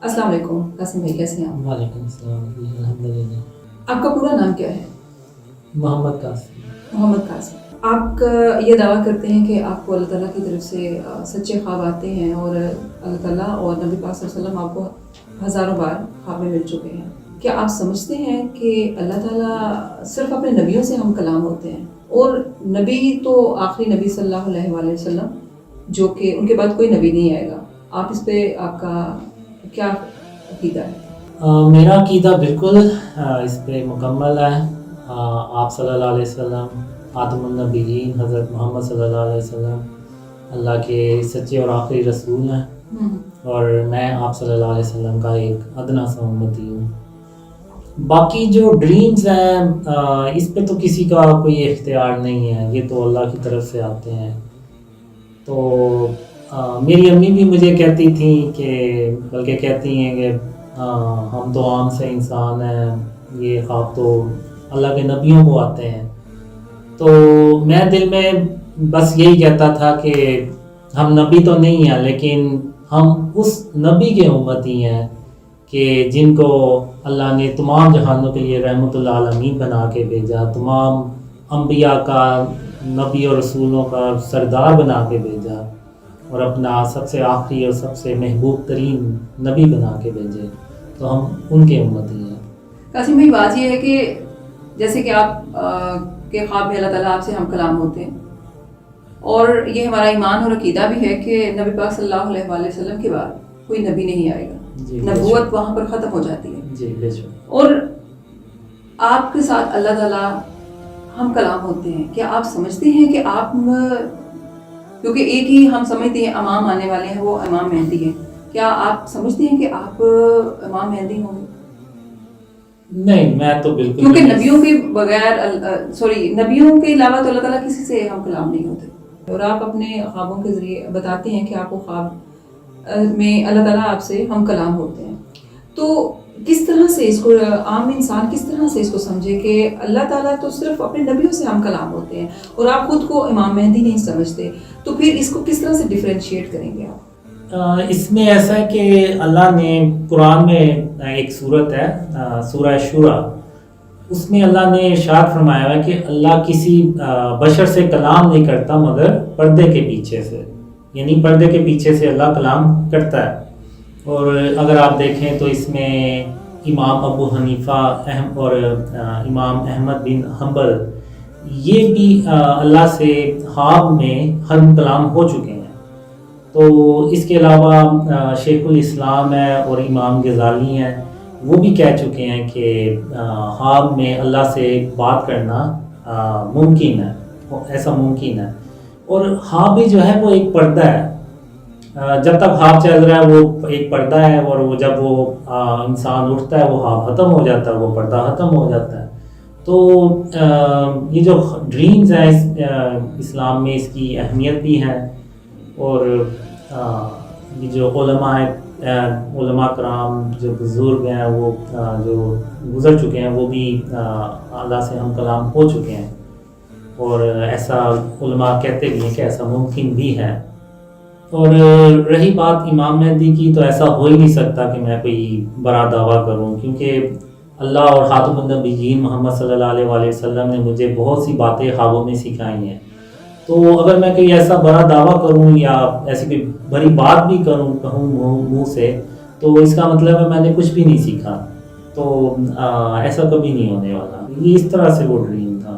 अस्सलाम वालेकुम कासिम भाई, कैसे हैं आप? वालेकुम अस्सलाम जी, अल्हम्दुलिल्लाह। आपका पूरा नाम क्या है? मोहम्मद कासिम। मोहम्मद कासिम। आप ये दावा करते हैं कि आपको अल्लाह ताला की तरफ से सच्चे ख्वाब आते हैं और अल्लाह ताला और नबी पाक सल्लल्लाहु अलैहि वसल्लम आपको हज़ारों बार ख्वाब में मिल चुके हैं। क्या आप समझते हैं कि अल्लाह ताला सिर्फ अपने नबियों से हम कलाम होते हैं और नबी तो आखिरी नबी सल्लल्लाहु अलैहि वसल्लम, जो कि उनके बाद कोई नबी नहीं आएगा? आप इस पे आपका क्या अकीदा है? मेरा अकीदा बिल्कुल इस पे मुकम्मल है। आप सल्लल्लाहु अलैहि वसल्लम ख़ातमुन नबिय्यीन हज़रत मोहम्मद सल्लल्लाहु अलैहि वसल्लम अल्लाह के सच्चे और आखिरी रसूल हैं और मैं आप सल्लल्लाहु अलैहि वसल्लम का एक अदना सा उम्मती हूँ। बाकी जो ड्रीम्स हैं इस पे तो किसी का कोई इख्तियार नहीं है, ये तो अल्लाह की तरफ से आते हैं। तो मेरी अम्मी भी मुझे कहती थी कि बल्कि कहती हैं कि हम तो आम से इंसान हैं, ये ख्वाब तो अल्लाह के नबियों को आते हैं। तो मैं दिल में बस यही कहता था कि हम नबी तो नहीं हैं, लेकिन हम उस नबी के उम्मती हैं कि जिनको अल्लाह ने तमाम जहानों के लिए रहमतुल आलमीन बना के भेजा, तमाम अम्बिया का, नबी और रसूलों का सरदार बना के भेजा और अपना सबसे आखिरी और सबसे महबूब तरीन नबी बना के भेजे। तो हम उनके उम्मती हैं। कासिम भाई, बात ये है कि जैसे कि आप के ख्वाब में अल्लाह ताला आपसे हम कलाम होते हैं और ये हमारा ईमान और अकीदा भी है कि नबी पाक सल्लल्लाहु अलैहि वसल्लम के बाद कोई नबी नहीं आएगा, नबूवत वहाँ पर ख़त्म हो जाती है जी बेशक। और आपके साथ अल्लाह ताला हम कलाम होते हैं। क्या आप समझते हैं कि आप, क्योंकि एक ही हम समझते हैं इमाम आने वाले हैं, वो इमाम मेहदी है, क्या आप समझते हैं कि आप इमाम मेहदी होंगे? नहीं, मैं तो बिल्कुल क्योंकि नहीं। नबियों के बगैर नबियों के अलावा तो अल्लाह ताला किसी से हम कलाम नहीं होते और आप अपने ख्वाबों के ज़रिए बताते हैं कि आपको ख्वाब में अल्लाह ताला आपसे हम कलाम होते हैं। तो किस तरह से इसको आम इंसान किस तरह से इसको समझे कि अल्लाह ताला तो सिर्फ अपने नबियों से हम कलाम होते हैं और आप खुद को इमाम मेहदी नहीं समझते, तो फिर इसको किस तरह से डिफरेंशिएट करेंगे आप? इसमें ऐसा है कि अल्लाह ने कुरान में एक सूरत है सूरह शूरा, उसमें अल्लाह ने इरशाद फरमाया है कि अल्लाह किसी बशर से कलाम नहीं करता मगर पर्दे के पीछे से, यानी पर्दे के पीछे से अल्लाह कलाम करता है। और अगर आप देखें तो इसमें इमाम अबू हनीफ़ा और इमाम अहमद बिन हम्बल ये भी अल्लाह से ख्वाब में हम कलाम हो चुके हैं। तो इसके अलावा शेखुल इस्लाम है और इमाम गज़ाली हैं, वो भी कह चुके हैं कि ख्वाब में अल्लाह से बात करना मुमकिन है, ऐसा मुमकिन है। और ख्वाब भी जो है वो एक पर्दा है, जब तक ख्वाब चल रहा है वो एक पर्दा है और वो जब वो इंसान उठता है वो ख्वाब ख़त्म हो जाता है, वो पर्दा ख़त्म हो जाता है। तो ये जो ड्रीम्स हैं इस्लाम में इसकी अहमियत भी है और ये जो उलमा है, उलमा कराम जो बुज़ुर्ग हैं वो जो गुज़र चुके हैं वो भी अल्लाह से हम कलाम हो चुके हैं और ऐसा उलमा कहते भी हैं कि ऐसा मुमकिन भी है। और रही बात इमाम मेहदी की, तो ऐसा हो ही नहीं सकता कि मैं कोई बड़ा दावा करूं, क्योंकि अल्लाह और ख़ातमुन नबिय्यीन मोहम्मद सल्लल्लाहु अलैहि वसल्लम ने मुझे बहुत सी बातें ख्वाबों में सिखाई हैं। तो अगर मैं कोई ऐसा बड़ा दावा करूं या ऐसी कोई बड़ी बात भी कहूं मुंह से, तो इसका मतलब है मैंने कुछ भी नहीं सीखा। तो ऐसा कभी नहीं होने वाला। ये इस तरह से वो ड्रीम था।